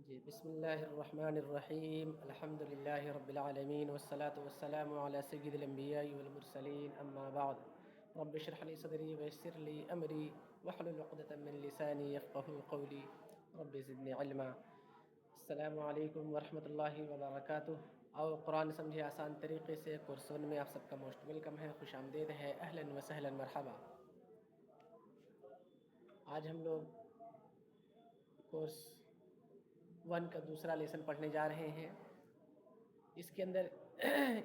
جی بسم اللہ الرحمن الرحیم الحمد للہ رب العالمین والصلاة والسلام علی سید الانبیاء والمرسلین اما بعد رب اشرح لی صدری ویسر لی امری واحلل عقدۃ من لسانی یفقهوا قولی رب زدنی علما۔ السلام علیکم ورحمۃ اللہ وبرکاتہ۔ اور قرآن سمجھے آسان طریقے سے کورس 1 میں آپ سب کا موسٹ ویلکم ہے، خوش آمدید ہے، اہلا وسہلا مرحبا۔ آج ہم لوگ کورس 1 کا دوسرا لیسن پڑھنے جا رہے ہیں۔ اس کے اندر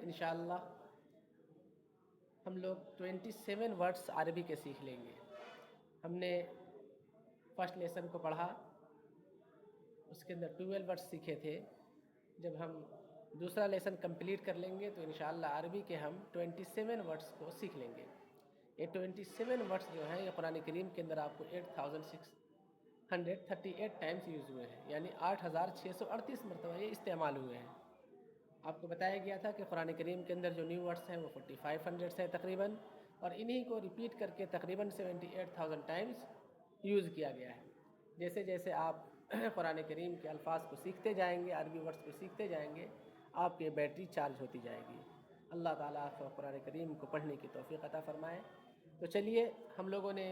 انشاءاللہ ہم لوگ 27 ورڈز عربی کے سیکھ لیں گے۔ ہم نے فرسٹ لیسن کو پڑھا، اس کے اندر 12 ورڈز سیکھے تھے۔ جب ہم دوسرا لیسن کمپلیٹ کر لیں گے تو انشاءاللہ عربی کے ہم 27 ورڈز کو سیکھ لیں گے۔ یہ 27 ورڈز جو ہیں یہ قرآن کریم کے اندر آپ کو 8638 ٹائمز یوز ہوئے ہیں، یعنی 8638 مرتبہ یہ استعمال ہوئے ہیں۔ آپ کو بتایا گیا تھا کہ قرآن کریم کے اندر جو نیو ورڈز ہیں وہ 4500 ہیں تقریباً، اور انہی کو ریپیٹ کر کے تقریباً 78000 ٹائمز یوز کیا گیا ہے۔ جیسے جیسے آپ قرآن کریم کے الفاظ کو سیکھتے جائیں گے، عربی ورڈز کو سیکھتے جائیں گے، آپ کی بیٹری چارج ہوتی جائے گی۔ اللہ تعالیٰ آپ کو قرآن کریم کو پڑھنے کی توفیق عطا فرمائے۔ تو چلیے، ہم لوگوں نے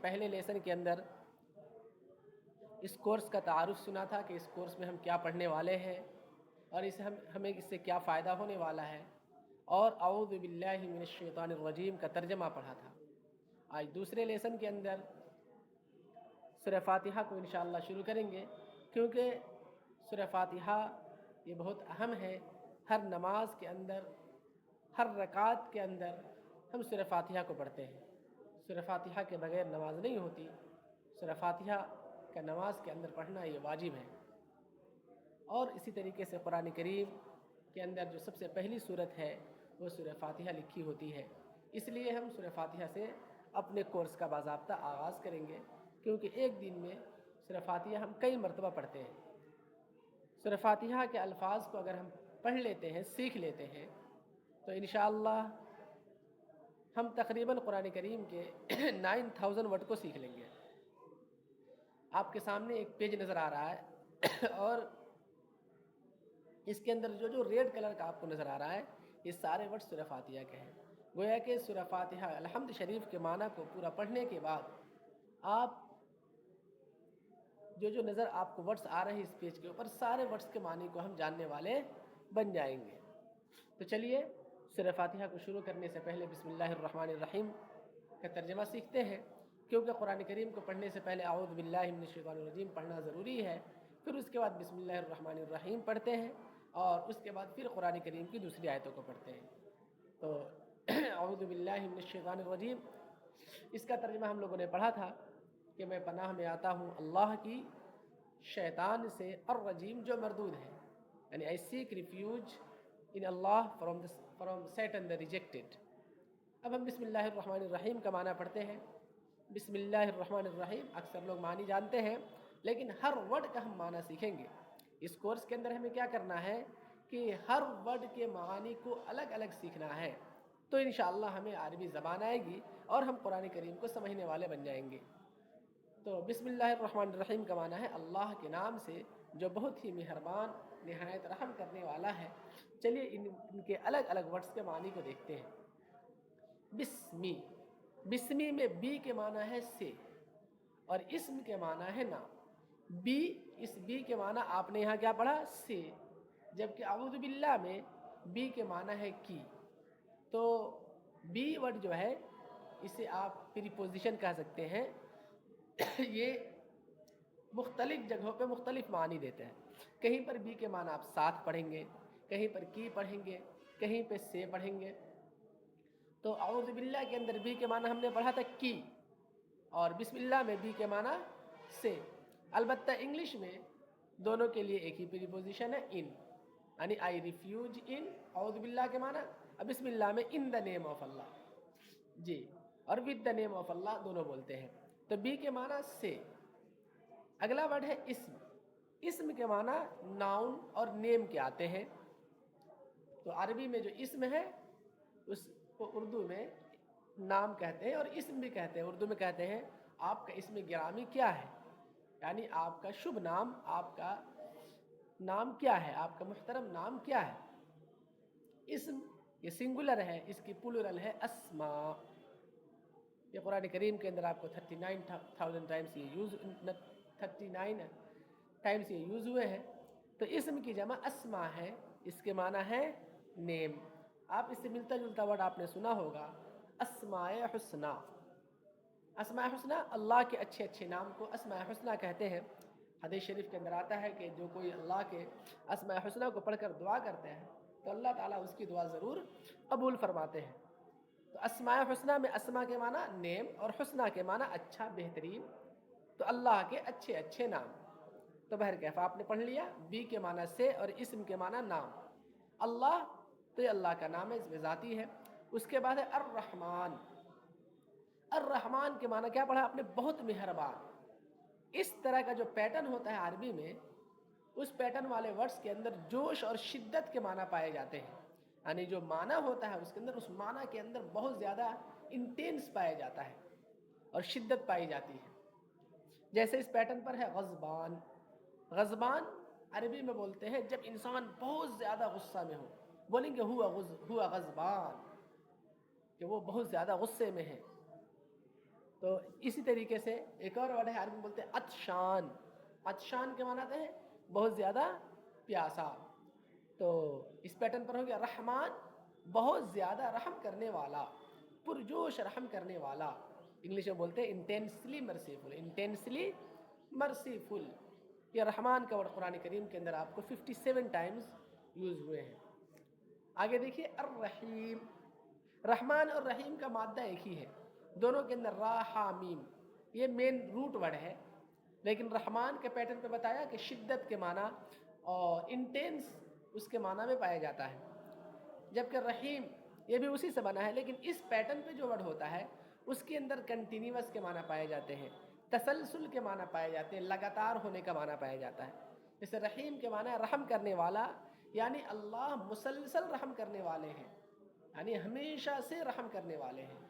پہلے لیسن کے اندر اس کورس کا تعارف سنا تھا کہ اس کورس میں ہم کیا پڑھنے والے ہیں اور ہمیں اس سے کیا فائدہ ہونے والا ہے، اور اعوذ باللہ من الشیطان الرجیم کا ترجمہ پڑھا تھا۔ آج دوسرے لیسن کے اندر سورہ فاتحہ کو انشاءاللہ شروع کریں گے، کیونکہ سورہ فاتحہ یہ بہت اہم ہے۔ ہر نماز کے اندر، ہر رکعت کے اندر ہم سورہ فاتحہ کو پڑھتے ہیں۔ سورہ فاتحہ کے بغیر نماز نہیں ہوتی۔ سورہ فاتحہ کا نماز کے اندر پڑھنا یہ واجب ہے۔ اور اسی طریقے سے قرآن کریم کے اندر جو سب سے پہلی سورت ہے وہ سورہ فاتحہ لکھی ہوتی ہے، اس لیے ہم سورہ فاتحہ سے اپنے کورس کا باضابطہ آغاز کریں گے، کیونکہ ایک دن میں سورہ فاتحہ ہم کئی مرتبہ پڑھتے ہیں۔ سورہ فاتحہ کے الفاظ کو اگر ہم پڑھ لیتے ہیں، سیکھ لیتے ہیں، تو انشاءاللہ ہم تقریباً قرآن کریم کے 9000 ورڈ کو سیکھ لیں گے۔ آپ کے سامنے ایک پیج نظر آ رہا ہے، اور اس کے اندر جو ریڈ کلر کا آپ کو نظر آ رہا ہے، یہ سارے ورڈ سورہ فاتحہ کے ہیں۔ گویا کہ سورہ فاتحہ الحمد شریف کے معنی کو پورا پڑھنے کے بعد آپ جو نظر آپ کو ورڈز آ رہے ہیں اس پیج کے اوپر، سارے ورڈز کے معنی کو ہم جاننے والے بن جائیں گے۔ تو چلیے، سورہ فاتحہ کو شروع کرنے سے پہلے بسم اللہ الرحمن الرحیم کا ترجمہ سیکھتے ہیں، کیونکہ قرآن کریم کو پڑھنے سے پہلے اعوذ باللہ من الشیطان الرجیم پڑھنا ضروری ہے، پھر اس کے بعد بسم اللہ الرحمن الرحیم پڑھتے ہیں، اور اس کے بعد پھر قرآن کریم کی دوسری آیتوں کو پڑھتے ہیں۔ تو اعوذ باللہ من الشیطان الرجیم، اس کا ترجمہ ہم لوگوں نے پڑھا تھا کہ میں پناہ میں آتا ہوں اللہ کی شیطان سے، الرجیم جو مردود ہے، یعنی I seek refuge in Allah from Satan the rejected۔ اب ہم بسم اللہ الرحمن الرحیم کا معنی پڑھتے ہیں۔ بسم اللہ الرحمن الرحیم اکثر لوگ معنی جانتے ہیں، لیکن ہر ورڈ کا ہم معنی سیکھیں گے۔ اس کورس کے اندر ہمیں کیا کرنا ہے کہ ہر ورڈ کے معانی کو الگ الگ سیکھنا ہے، تو انشاءاللہ ہمیں عربی زبان آئے گی اور ہم قرآن کریم کو سمجھنے والے بن جائیں گے۔ تو بسم اللہ الرحمن الرحیم کا معنی ہے اللہ کے نام سے جو بہت ہی مہربان، نہایت رحم کرنے والا ہے۔ چلیے ان کے الگ الگ ورڈز کے معنی کو دیکھتے ہیں۔ بسمی، بسمی میں بی کے معنی ہے سے، اور اسم کے معنی ہے نام۔ بی، اس بی کے معنی آپ نے یہاں کیا پڑھا؟ سے، جبکہ اعوذ باللہ میں بی کے معنی ہے کی۔ تو بی ورڈ جو ہے اسے آپ پریپوزیشن کہہ سکتے ہیں۔ یہ مختلف جگہوں پہ مختلف معنی دیتے ہیں۔ کہیں پر بی کے معنی آپ ساتھ پڑھیں گے، کہیں پر کی پڑھیں گے، کہیں پہ سے پڑھیں گے۔ تو اعوذ باللہ کے اندر بی کے معنی ہم نے پڑھا تھا کی، اور بسم اللہ میں بی کے معنی سے۔ البتہ انگلش میں دونوں کے لیے ایک ہی پریپوزیشن ہے، ان، یعنی آئی ریفیوج ان اعوذ باللہ کے معنی، اور بسم اللہ میں ان دا نیم آف اللہ، جی، اور ود دا نیم آف اللہ دونوں بولتے ہیں۔ تو بی کے معنی سے۔ اگلا ورڈ ہے اسم۔ اسم کے معنی ناؤن اور نیم کے آتے ہیں۔ تو عربی میں جو اسم ہے اس کو اردو میں نام کہتے ہیں، اور اسم بھی کہتے ہیں۔ اردو میں کہتے ہیں آپ کا اسم گرامی کیا ہے، یعنی آپ کا شبھ نام، آپ کا نام کیا ہے آپ کا محترم، نام کیا ہے؟ اسم یہ سنگولر ہے، اس کی پلورل ہے اسماء. یہ قرآن کریم کے اندر آپ کو 39,000 ٹائمس یہ یوز 39 ٹائمس یہ یوز ہوئے ہیں. تو اسم کی جمع اسماء ہے، اس کے معنی ہے نیم. آپ اس سے ملتا جلتا ورڈ آپ نے سنا ہوگا اسماء حسنہ. اسماء حسنہ اللہ کے اچھے اچھے نام کو اسماء حسنہ کہتے ہیں. حدیث شریف کے اندر آتا ہے کہ جو کوئی اللہ کے اسماء حسنہ کو پڑھ کر دعا کرتے ہیں تو اللہ تعالیٰ اس کی دعا ضرور قبول فرماتے ہیں. تو اسماء حسنہ میں اسماء کے معنی نیم اور حسنہ کے معنی اچھا، بہترین. تو اللہ کے اچھے اچھے نام. تو بہرکیف آپ نے پڑھ لیا بی کے معنی سے اور اسم کے معنی نام. اللہ تو یہ اللہ کا نام ہے، اس میں ذاتی ہے. اس کے بعد ہے الرحمن. الرحمن کے معنی کیا پڑھا آپ نے؟ بہت مہربان. اس طرح کا جو پیٹرن ہوتا ہے عربی میں، اس پیٹرن والے ورڈز کے اندر جوش اور شدت کے معنی پائے جاتے ہیں. یعنی جو معنی ہوتا ہے اس کے اندر، اس معنی کے اندر بہت زیادہ انٹینس پایا جاتا ہے اور شدت پائی جاتی ہے. جیسے اس پیٹرن پر ہے غضبان. غضبان عربی میں بولتے ہیں جب انسان بہت زیادہ غصہ میں ہو، بولیں گے ہوا غضبان، کہ وہ بہت زیادہ غصے میں ہے. تو اسی طریقے سے ایک اور ورڈ ہے عربی میں بولتے ہیں عطشان. عطشان کے معنی آتے ہیں بہت زیادہ پیاسا. تو اس پیٹرن پر ہو گیا رحمان، بہت زیادہ رحم کرنے والا، پرجوش رحم کرنے والا. انگلش میں بولتے ہیں انٹینسلی مرسیفل. Intensely merciful. یہ رحمان کا ورڈ قرآن کریم کے اندر آپ کو 57 ٹائمز یوز ہوئے ہیں. آگے دیکھیے الرحیم. رحمان اور رحیم کا مادہ ایک ہی ہے، دونوں کے اندر را ہا میم، یہ مین روٹ ورڈ ہے. لیکن رحمان کے پیٹرن پہ بتایا کہ شدت کے معنی اور انٹینس اس کے معنی میں پایا جاتا ہے. جبکہ رحیم یہ بھی اسی سے بنا ہے، لیکن اس پیٹرن پہ جو ورڈ ہوتا ہے اس کے اندر کنٹینیوس کے معنی پائے جاتے ہیں، تسلسل کے معنی پائے جاتے ہیں، لگاتار ہونے کا معنی پایا جاتا ہے. جیسے رحیم کے معنی رحم کرنے والا، یعنی اللہ مسلسل رحم کرنے والے ہیں، یعنی ہمیشہ سے رحم کرنے والے ہیں.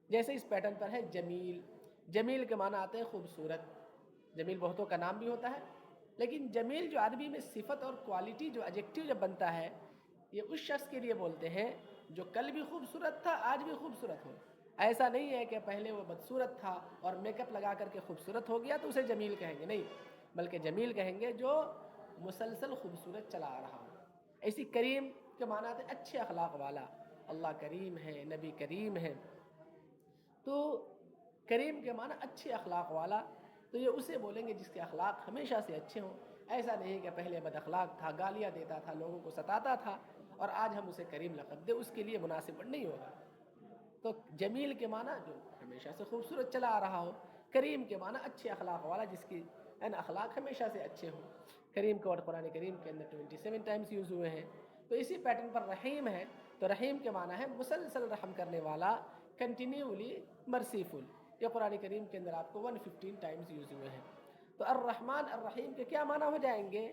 جیسے اس پیٹرن پر ہے جمیل. جمیل کے معنی آتے ہیں خوبصورت. جمیل بہتوں کا نام بھی ہوتا ہے، لیکن جمیل جو عربی میں صفت اور کوالٹی جو ایڈجیکٹیو جب بنتا ہے، یہ اس شخص کے لیے بولتے ہیں جو کل بھی خوبصورت تھا آج بھی خوبصورت ہو. ایسا نہیں ہے کہ پہلے وہ بدصورت تھا اور میک اپ لگا کر کے خوبصورت ہو گیا تو اسے جمیل کہیں گے، نہیں، بلکہ جمیل کہیں گے جو مسلسل خوبصورت چلا آ رہا ہو. ایسی کریم کے معنی آتے ہیں اچھے اخلاق والا. اللہ کریم ہے، نبی کریم ہے. تو کریم کے معنی اچھے اخلاق والا. تو یہ اسے بولیں گے جس کے اخلاق ہمیشہ سے اچھے ہوں. ایسا نہیں کہ پہلے بد اخلاق تھا، گالیاں دیتا تھا، لوگوں کو ستاتا تھا اور آج ہم اسے کریم لقب دیں، اس کے لیے مناسب نہیں ہوگا. تو جمیل کے معنی جو ہمیشہ سے خوبصورت چلا آ رہا ہو. کریم کے معنی اچھے اخلاق والا، جس کی اخلاق ہمیشہ سے اچھے ہوں. کریم کا ورڈ قرآن کریم کے اندر 27 ٹائمز یوز ہوئے ہیں. تو اسی پیٹرن پر رحیم ہے. تو رحیم کے معنی ہے مسلسل رحم کرنے والا، کنٹینیولی مرسیفل. یہ قرآن کریم کے اندر آپ کو 115 ٹائمز یوز ہوئے ہیں. تو الرحمن الرحیم کے کیا معنی ہو جائیں گے؟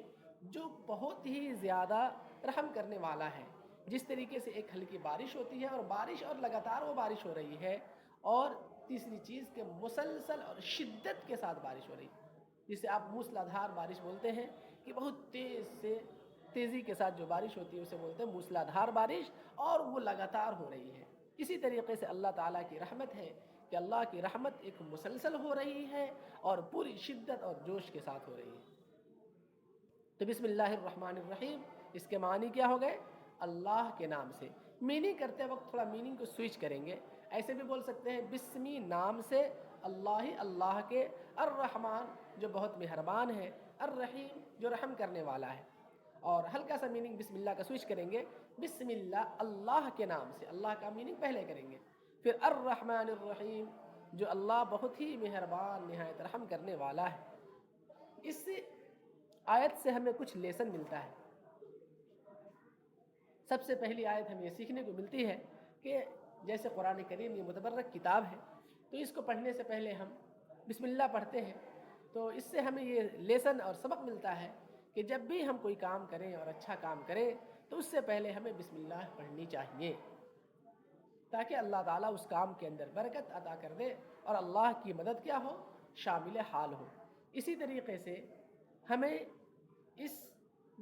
جو بہت ہی زیادہ رحم کرنے والا ہے. جس طریقے سے ایک ہلکی بارش ہوتی ہے اور بارش اور لگاتار وہ بارش ہو رہی ہے، اور تیسری چیز کہ مسلسل اور شدت کے ساتھ بارش ہو رہی ہے، جسے آپ موسلادھار بارش بولتے ہیں، کہ بہت تیزی کے ساتھ جو بارش ہوتی ہے اسے بولتے ہیں موسلادھار بارش، اور وہ لگاتار ہو رہی ہے. اسی طریقے سے اللہ تعالیٰ کی رحمت ہے کہ اللہ کی رحمت ایک مسلسل ہو رہی ہے اور پوری شدت اور جوش کے ساتھ ہو رہی ہے. تو بسم اللہ الرحمن الرحیم اس کے معنی کیا ہو گئے؟ اللہ کے نام سے. میننگ کرتے وقت تھوڑا میننگ کو سوئچ کریں گے. ایسے بھی بول سکتے ہیں بسمی نام سے، اللہ اللہ کے، الرحمن جو بہت مہربان ہے، الرحیم جو رحم کرنے والا ہے. اور ہلکا سا میننگ بسم اللہ کا سوئچ کریں گے. بسم اللہ اللہ کے نام سے، اللہ کا میننگ پہلے کریں گے، پھر الرحمن الرحیم جو اللہ بہت ہی مہربان نہایت رحم کرنے والا ہے. اس آیت سے ہمیں کچھ لیسن ملتا ہے. سب سے پہلی آیت ہمیں یہ سیکھنے کو ملتی ہے کہ جیسے قرآن کریم یہ متبرک کتاب ہے، تو اس کو پڑھنے سے پہلے ہم بسم اللہ پڑھتے ہیں. تو اس سے ہمیں یہ لیسن اور سبق ملتا ہے کہ جب بھی ہم کوئی کام کریں اور اچھا کام کریں تو اس سے پہلے ہمیں بسم اللہ پڑھنی چاہیے، تاکہ اللہ تعالیٰ اس کام کے اندر برکت عطا کر دے اور اللہ کی مدد کیا ہو؟ شامل حال ہو. اسی طریقے سے ہمیں اس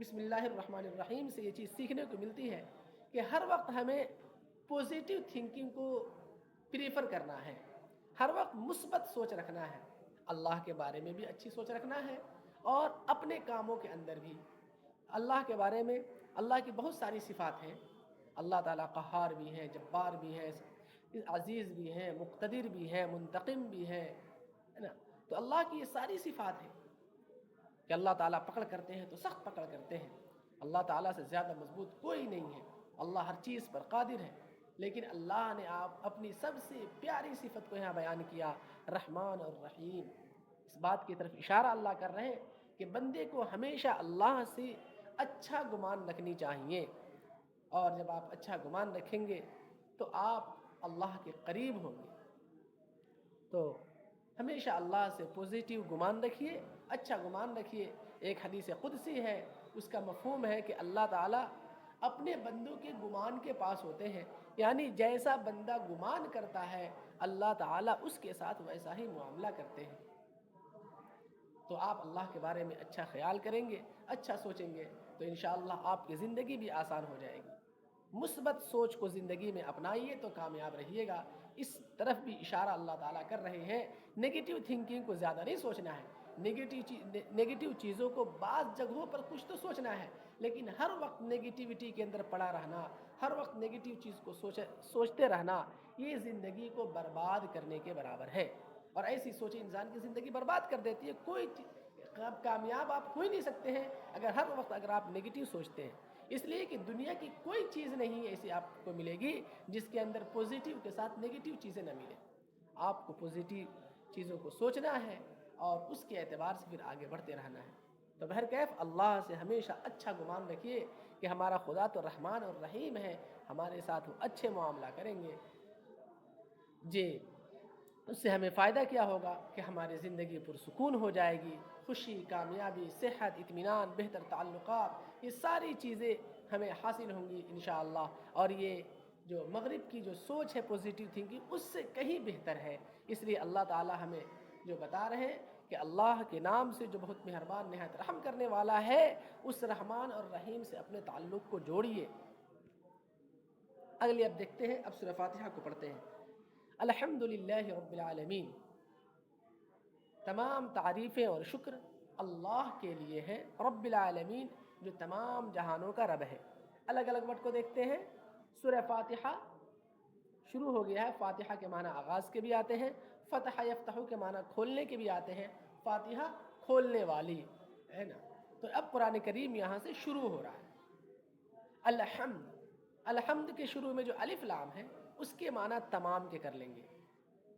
بسم اللہ الرحمن الرحیم سے یہ چیز سیکھنے کو ملتی ہے کہ ہر وقت ہمیں پوزیٹیو تھنکنگ کو پریفر کرنا ہے، ہر وقت مثبت سوچ رکھنا ہے، اللہ کے بارے میں بھی اچھی سوچ رکھنا ہے اور اپنے کاموں کے اندر بھی اللہ کے بارے میں۔ اللہ کی بہت ساری صفات ہیں، اللہ تعالیٰ قہار بھی ہے، جبار بھی ہے، عزیز بھی ہے، مقتدر بھی ہے، منتقم بھی ہے نا؟ تو اللہ کی یہ ساری صفات ہیں کہ اللہ تعالیٰ پکڑ کرتے ہیں تو سخت پکڑ کرتے ہیں، اللہ تعالیٰ سے زیادہ مضبوط کوئی نہیں ہے، اللہ ہر چیز پر قادر ہے۔ لیکن اللہ نے آپ اپنی سب سے پیاری صفت کو یہاں بیان کیا، رحمان اور رحیم۔ اس بات کی طرف اشارہ اللہ کر رہے ہیں کہ بندے کو ہمیشہ اللہ سے اچھا گمان رکھنی چاہیے، اور جب آپ اچھا گمان رکھیں گے تو آپ اللہ کے قریب ہوں گے۔ تو ہمیشہ اللہ سے پوزیٹیو گمان رکھیے، اچھا گمان رکھیے۔ ایک حدیث قدسی ہے، اس کا مفہوم ہے کہ اللہ تعالیٰ اپنے بندوں کے گمان کے پاس ہوتے ہیں، یعنی جیسا بندہ گمان کرتا ہے اللہ تعالیٰ اس کے ساتھ ویسا ہی معاملہ کرتے ہیں۔ تو آپ اللہ کے بارے میں اچھا خیال کریں گے، اچھا سوچیں گے تو انشاءاللہ آپ کی زندگی بھی آسان ہو جائے گی۔ مثبت سوچ کو زندگی میں اپنائیے تو کامیاب رہیے گا۔ اس طرف بھی اشارہ اللہ تعالیٰ کر رہے ہیں، نگیٹیو تھنکنگ کو زیادہ نہیں سوچنا ہے، نگیٹیو چیزوں کو بعض جگہوں پر کچھ تو سوچنا ہے، لیکن ہر وقت نگیٹیوٹی کے اندر پڑا رہنا، ہر وقت نگیٹیو چیز کو سوچتے رہنا، یہ زندگی کو برباد کرنے کے برابر ہے، اور ایسی سوچیں انسان کی زندگی برباد کر دیتی ہے۔ کوئی کامیاب آپ ہو ہی نہیں سکتے ہیں ہر وقت اگر آپ نگیٹیو سوچتے ہیں، اس لیے کہ دنیا کی کوئی چیز نہیں ایسی آپ کو ملے گی جس کے اندر پوزیٹیو کے ساتھ نگیٹیو چیزیں نہ ملیں۔ آپ کو پوزیٹیو چیزوں کو سوچنا ہے اور اس کے اعتبار سے پھر آگے بڑھتے رہنا ہے۔ تو بہرکیف اللہ سے ہمیشہ اچھا گمان رکھیے کہ ہمارا خدا تو رحمان اور رحیم ہے، ہمارے ساتھ وہ اچھے معاملہ کریں گے۔ جی، اس سے ہمیں فائدہ کیا ہوگا کہ ہماری زندگی پرسکون ہو جائے گی، خوشی، کامیابی، صحت، اطمینان، بہتر تعلقات، یہ ساری چیزیں ہمیں حاصل ہوں گی انشاءاللہ۔ اور یہ جو مغرب کی جو سوچ ہے پوزیٹیو تھنکنگ، اس سے کہیں بہتر ہے۔ اس لیے اللہ تعالیٰ ہمیں جو بتا رہے ہیں کہ اللہ کے نام سے جو بہت مہربان نہایت رحم کرنے والا ہے، اس رحمان اور رحیم سے اپنے تعلق کو جوڑیے۔ اگلی اب دیکھتے ہیں، اب سورہ فاتحہ کو پڑھتے ہیں۔ الحمدللہ رب العالمین، تمام تعریفیں اور شکر اللہ کے لیے ہیں، رب العالمین جو تمام جہانوں کا رب ہے۔ الگ الگ ورڈ کو دیکھتے ہیں۔ سورہ فاتحہ شروع ہو گیا ہے، فاتحہ کے معنی آغاز کے بھی آتے ہیں، فتح یفتح کے معنی کھولنے کے بھی آتے ہیں، فاتحہ کھولنے والی ہے نا۔ تو اب قرآن کریم یہاں سے شروع ہو رہا ہے۔ الحمد، الحمد کے شروع میں جو الف لام ہے اس کے معنی تمام کے کر لیں گے،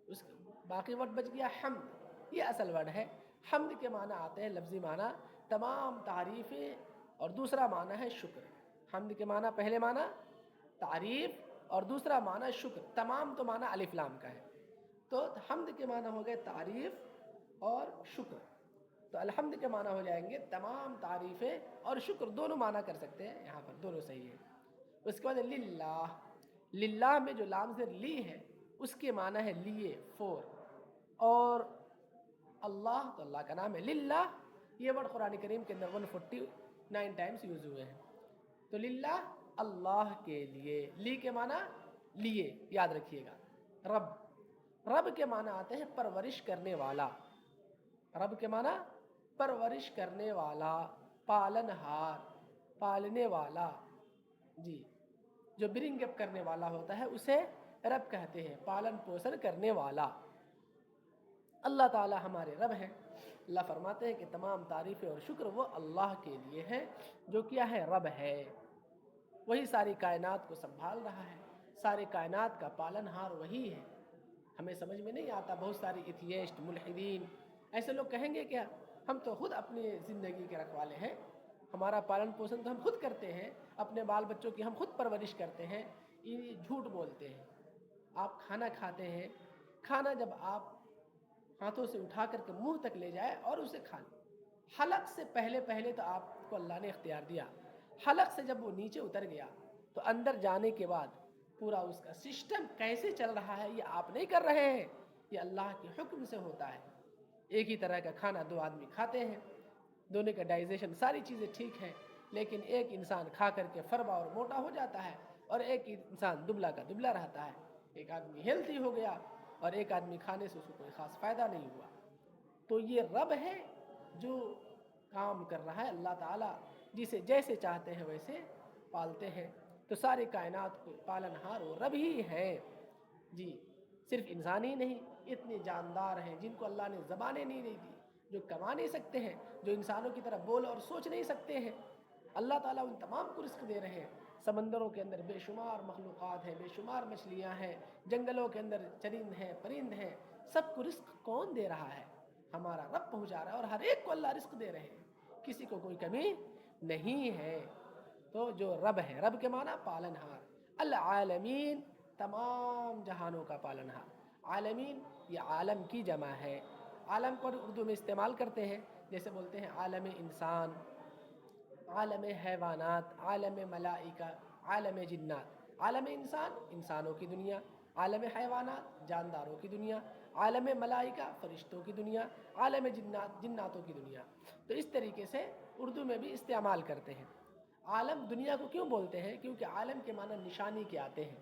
اس باقی ورڈ بچ گیا حمد، یہ اصل ورڈ ہے۔ حمد کے معنی آتے ہیں لفظی معنی تمام تعریفیں، اور دوسرا معنی ہے شکر۔ حمد کے معنی پہلے معنی تعریف اور دوسرا معنی شکر، تمام تو معنی الف لام کا ہے، تو حمد کے معنی ہو گئے تعریف اور شکر، تو الحمد کے معنی ہو جائیں گے تمام تعریفیں اور شکر، دونوں معنی کر سکتے ہیں، یہاں پر دونوں صحیح ہے۔ اس کے بعد للہ، للہ میں جو لام سے لی ہے اس کے معنی ہے لیے، فور، اور اللہ تو اللہ کا نام ہے۔ للہ یہ ورڈ قرآن کریم کے اندر 149 ٹائمز یوز ہوئے ہیں، تو للہ اللہ کے لیے، لی کے معنی لیے، یاد رکھیے گا۔ رب، رب کے معنی آتے ہیں پرورش کرنے والا، رب کے معنی پرورش کرنے والا، پالن ہار، پالنے والا، جی، جو برنگ اپ کرنے والا ہوتا ہے اسے رب کہتے ہیں، پالن پوشن کرنے والا۔ اللہ تعالی ہمارے رب ہیں۔ اللہ فرماتے ہیں کہ تمام تعریفیں اور شکر وہ اللہ کے لیے ہیں جو کیا ہے، رب ہے، وہی ساری کائنات کو سنبھال رہا ہے، سارے کائنات کا پالن ہار وہی ہے۔ ہمیں سمجھ میں نہیں آتا، بہت ساری ایتھیسٹ، ملحدین ایسے لوگ کہیں گے کیا ہم تو خود اپنی زندگی کے رکھوالے ہیں، ہمارا پالن پوشن تو ہم خود کرتے ہیں، اپنے بال بچوں کی ہم خود پرورش کرتے ہیں۔ یہ جھوٹ بولتے ہیں۔ آپ کھانا کھاتے ہیں، کھانا جب آپ ہاتھوں سے اٹھا کر کے منہ تک لے جائے اور اسے کھا لیں، حلق سے پہلے تو آپ کو اللہ نے اختیار دیا، حلق سے جب وہ نیچے اتر گیا تو اندر جانے کے بعد پورا اس کا سسٹم کیسے چل رہا ہے یہ آپ نہیں کر رہے ہیں، یہ اللہ کے حکم سے ہوتا ہے۔ ایک ہی طرح کا کھانا دو آدمی کھاتے ہیں، دونوں کا ڈائجیشن ساری چیزیں ٹھیک ہیں، لیکن ایک انسان کھا کر کے فربا اور موٹا ہو جاتا ہے اور ایک انسان دبلا کا دبلا رہتا ہے. ایک آدمی ہیلتھی ہو گیا اور ایک آدمی کھانے سے اس کو کوئی خاص فائدہ نہیں ہوا. تو یہ رب ہے جو کام کر رہا ہے. اللہ تعالیٰ جسے جیسے چاہتے ہیں ویسے پالتے ہیں. تو ساری کائنات کو پالن ہار وہ رب ہی ہے. جی صرف انسان ہی نہیں، اتنے جاندار ہیں جن کو اللہ نے زبانیں نہیں دی، جو کما نہیں سکتے ہیں، جو انسانوں کی طرح بول اور سوچ نہیں سکتے ہیں. اللہ تعالیٰ ان تمام کو رزق دے رہے ہیں. سمندروں کے اندر بے شمار مخلوقات ہیں، بے شمار مچھلیاں ہیں، جنگلوں کے اندر چرند ہیں، پرند ہیں. سب کو رزق کون دے رہا ہے؟ ہمارا رب پہنچا رہا ہے، اور ہر ایک کو اللہ رزق دے رہے ہیں. کسی کو کوئی کمی نہیں ہے. تو جو رب ہے، رب کے معنی پالن ہار. العالمین تمام جہانوں کا پالن ہار. عالمین یہ عالم کی جمع ہے. عالم کو اردو میں استعمال کرتے ہیں، جیسے بولتے ہیں عالم انسان، عالم حیوانات، عالم ملائکہ، عالم جنات. عالم انسان انسانوں کی دنیا، عالم حیوانات جانداروں کی دنیا، عالم ملائکہ فرشتوں کی دنیا، عالم جنات جناتوں کی دنیا. تو اس طریقے سے اردو میں بھی استعمال کرتے ہیں. عالم دنیا کو کیوں بولتے ہیں؟ کیونکہ عالم کے معنی نشانی کے آتے ہیں،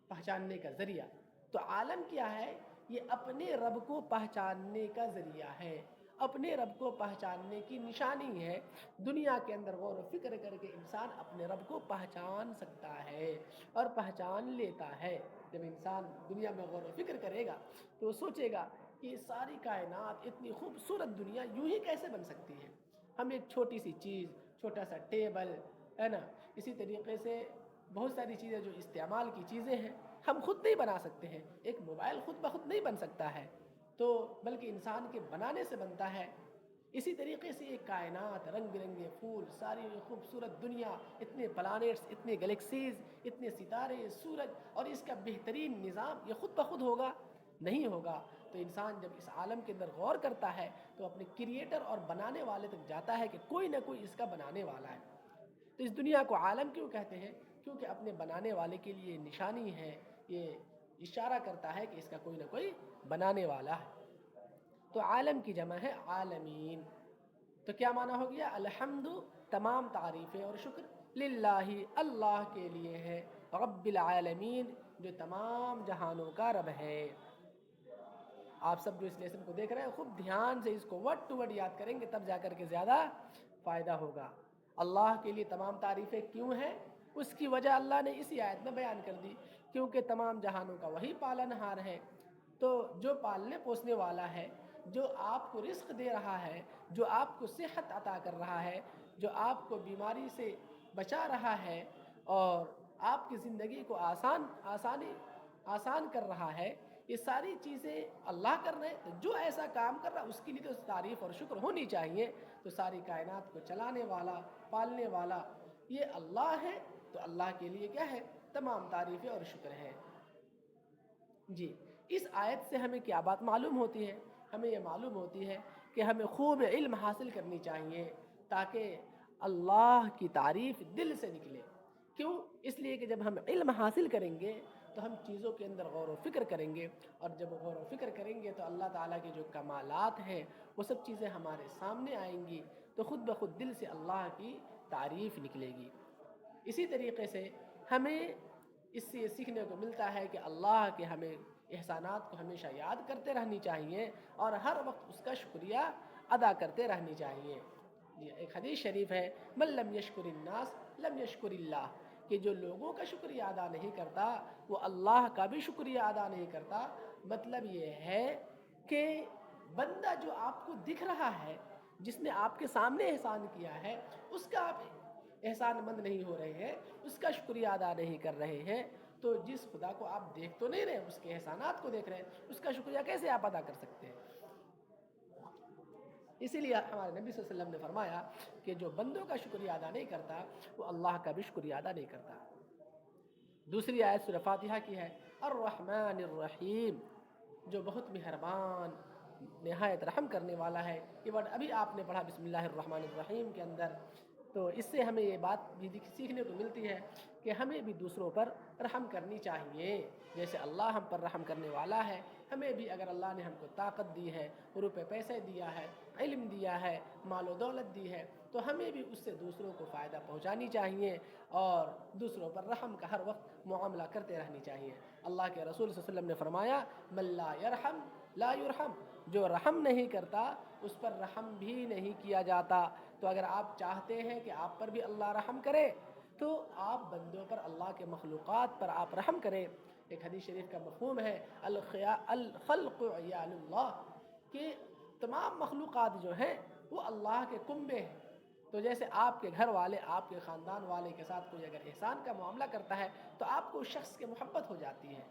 پہچاننے کا ذریعہ. تو عالم کیا ہے؟ یہ اپنے رب کو پہچاننے کا ذریعہ ہے، اپنے رب کو پہچاننے کی نشانی ہے. دنیا کے اندر غور و فکر کر کے انسان اپنے رب کو پہچان سکتا ہے اور پہچان لیتا ہے. جب انسان دنیا میں غور و فکر کرے گا تو وہ سوچے گا کہ یہ ساری کائنات اتنی خوبصورت دنیا یوں ہی کیسے بن سکتی ہے. ہم ایک چھوٹی سی چیز، چھوٹا سا ٹیبل ہے نا، اسی طریقے سے بہت ساری چیزیں جو استعمال کی چیزیں ہیں ہم خود نہیں بنا سکتے ہیں. ایک موبائل خود بخود نہیں بن سکتا ہے، تو بلکہ انسان کے بنانے سے بنتا ہے. اسی طریقے سے ایک کائنات، رنگ برنگے پھول، ساری خوبصورت دنیا، اتنے پلانٹس، اتنے گلیکسیز، اتنے ستارے، سورج، اور اس کا بہترین نظام، یہ خود بخود ہوگا؟ نہیں ہوگا. تو انسان جب اس عالم کے اندر غور کرتا ہے تو اپنے کریٹر اور بنانے والے تک جاتا ہے کہ کوئی نہ کوئی اس کا بنانے والا ہے. تو اس دنیا کو عالم کیوں کہتے ہیں؟ کیونکہ اپنے بنانے والے کے لیے نشانی ہے، یہ اشارہ کرتا ہے کہ اس کا کوئی نہ کوئی بنانے والا ہے. تو عالم کی جمع ہے عالمین. تو کیا معنی ہو گیا؟ الحمد تمام تعریفیں اور شکر، للہ اللہ کے لیے ہے، رب العالمین جو تمام جہانوں کا رب ہے. آپ سب جو اس لیسن کو دیکھ رہے ہیں خوب دھیان سے اس کو ورڈ ٹو ورڈ یاد کریں گے، تب جا کر کے زیادہ فائدہ ہوگا. اللہ کے لیے تمام تعریفیں کیوں ہیں؟ اس کی وجہ اللہ نے اسی آیت میں بیان کر دی. کیونکہ تمام جہانوں کا وہی پالن ہار ہے. تو جو پالنے پوسنے والا ہے، جو آپ کو رزق دے رہا ہے، جو آپ کو صحت عطا کر رہا ہے، جو آپ کو بیماری سے بچا رہا ہے اور آپ کی زندگی کو آسان کر رہا ہے، یہ ساری چیزیں اللہ کر رہے ہیں. تو جو ایسا کام کر رہا ہے اس کے لیے تو تعریف اور شکر ہونی چاہیے. تو ساری کائنات کو چلانے والا، پالنے والا یہ اللہ ہے. تو اللہ کے لیے کیا ہے؟ تمام تعریفیں اور شکر ہے. جی اس آیت سے ہمیں کیا بات معلوم ہوتی ہے؟ ہمیں یہ معلوم ہوتی ہے کہ ہمیں خوب علم حاصل کرنی چاہیے تاکہ اللہ کی تعریف دل سے نکلے. کیوں؟ اس لیے کہ جب ہم علم حاصل کریں گے تو ہم چیزوں کے اندر غور و فکر کریں گے، اور جب غور و فکر کریں گے تو اللہ تعالیٰ کے جو کمالات ہیں وہ سب چیزیں ہمارے سامنے آئیں گی. تو خود بخود دل سے اللہ کی تعریف نکلے گی. اسی طریقے سے ہمیں اس سے یہ سیکھنے کو ملتا ہے کہ اللہ کے ہمیں احسانات کو ہمیشہ یاد کرتے رہنی چاہیے اور ہر وقت اس کا شکریہ ادا کرتے رہنی چاہیے. ایک حدیث شریف ہے، من لم یشکر الناس لم یشکر اللہ، کہ جو لوگوں کا شکریہ ادا نہیں کرتا وہ اللہ کا بھی شکریہ ادا نہیں کرتا. مطلب یہ ہے کہ بندہ جو آپ کو دکھ رہا ہے، جس نے آپ کے سامنے احسان کیا ہے، اس کا آپ احسان مند نہیں ہو رہے ہیں، اس کا شکریہ ادا نہیں کر رہے ہیں. تو جس خدا کو آپ دیکھ تو نہیں رہے، اس کے احسانات کو دیکھ رہے ہیں، اس کا شکریہ کیسے آپ ادا کر سکتے ہیں؟ اسی لیے ہمارے نبی صلی اللہ علیہ وسلم نے فرمایا کہ جو بندوں کا شکریہ ادا نہیں کرتا وہ اللہ کا بھی شکریہ ادا نہیں کرتا. دوسری آیت سورہ فاتحہ کی ہے، الرحمن الرحیم، جو بہت مہربان، نہایت رحم کرنے والا ہے. یہ ورڈ ابھی آپ نے پڑھا بسم اللہ الرحمن الرحیم کے اندر. تو اس سے ہمیں یہ بات بھی سیکھنے کو ملتی ہے کہ ہمیں بھی دوسروں پر رحم کرنی چاہیے. جیسے اللہ ہم پر رحم کرنے والا ہے، ہمیں بھی اگر اللہ نے ہم کو طاقت دی ہے، روپے پیسے دیا ہے، علم دیا ہے، مال و دولت دی ہے، تو ہمیں بھی اس سے دوسروں کو فائدہ پہنچانی چاہیے اور دوسروں پر رحم کا ہر وقت معاملہ کرتے رہنی چاہیے۔ اللہ کے رسول صلی اللہ علیہ وسلم نے فرمایا من لا یرحم لا یرحم، جو رحم نہیں کرتا اس پر رحم بھی نہیں کیا جاتا۔ تو اگر آپ چاہتے ہیں کہ آپ پر بھی اللہ رحم کرے تو آپ بندوں پر، اللہ کے مخلوقات پر آپ رحم کریں۔ ایک حدیث شریف کا مفہوم ہے الخلق عیال اللہ، کہ تمام مخلوقات جو ہیں وہ اللہ کے کنبے ہیں۔ تو جیسے آپ کے گھر والے، آپ کے خاندان والے کے ساتھ کوئی اگر احسان کا معاملہ کرتا ہے تو آپ کو اس شخص کے محبت ہو جاتی ہے۔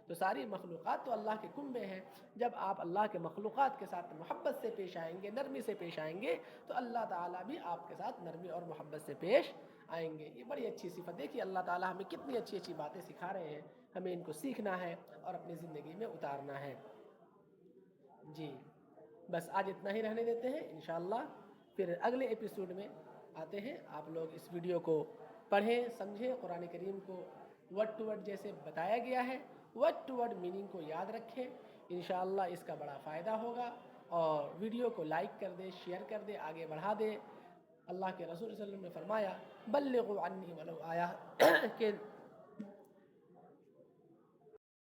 تو ساری مخلوقات تو اللہ کے کنبے ہیں۔ جب آپ اللہ کے مخلوقات کے ساتھ محبت سے پیش آئیں گے، نرمی سے پیش آئیں گے، تو اللہ تعالیٰ بھی آپ کے ساتھ نرمی اور محبت سے پیش آئیں گے۔ یہ بڑی اچھی صفت ہے کہ اللہ تعالیٰ ہمیں کتنی اچھی اچھی باتیں سکھا رہے ہیں، ہمیں ان کو سیکھنا ہے اور اپنی زندگی میں اتارنا ہے۔ جی بس آج اتنا ہی رہنے دیتے ہیں، انشاءاللہ پھر اگلے ایپیسوڈ میں آتے ہیں۔ آپ لوگ اس ویڈیو کو پڑھیں، سمجھیں، قرآن کریم کو ورڈ ٹو ورڈ جیسے بتایا گیا ہے ورڈ ٹو ورڈ میننگ کو یاد رکھیں، انشاءاللہ اس کا بڑا فائدہ ہوگا۔ اور ویڈیو کو لائک کر دیں، شیئر کر دیں، آگے بڑھا دیں۔ اللہ کے رسول صلی اللہ علیہ وسلم نے فرمایا بلغوا عنی ولو آیا کہ